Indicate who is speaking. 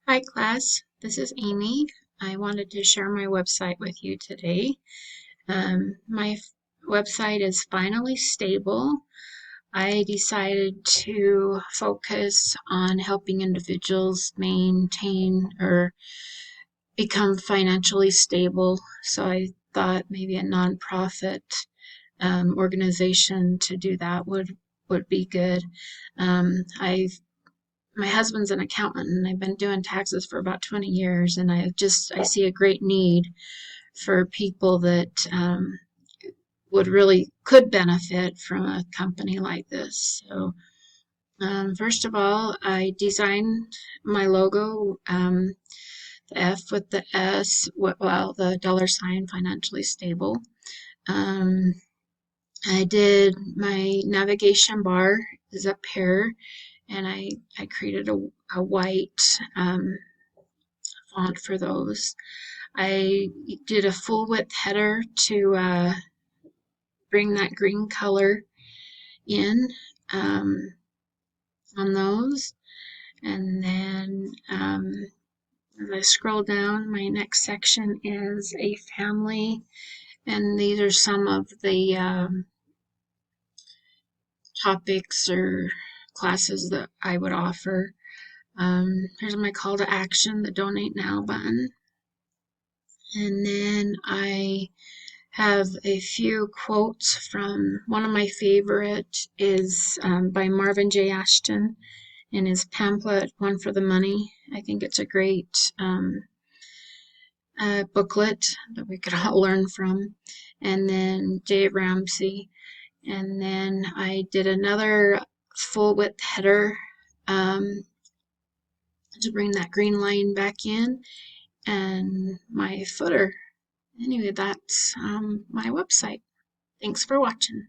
Speaker 1: Hi class, this is Amy. I wanted to share my website with you today. My website is finally stable. I decided to focus on helping individuals maintain or become financially stable. So I thought maybe a nonprofit organization to do that would be good. I've My husband's an accountant and I've been doing taxes for about 20 years, and I see a great need for people that could benefit from a company like this. So first of all, I designed my logo, the F with the S, well, the dollar sign, financially stable. Um, I did my navigation bar is up here, and I created a white font for those. I did a full width header to bring that green color in on those. And then as I scroll down, my next section is a family, and these are some of the topics or classes that I would offer. Here's my call to action, the donate now button. And then I have a few quotes from one of my favorite is by Marvin J. Ashton in his pamphlet, One for the Money. I think it's a great booklet that we could all learn from. And then Dave Ramsey. And then I did another full width header to bring that green line back in, and my footer. Anyway, that's my website. Thanks for watching.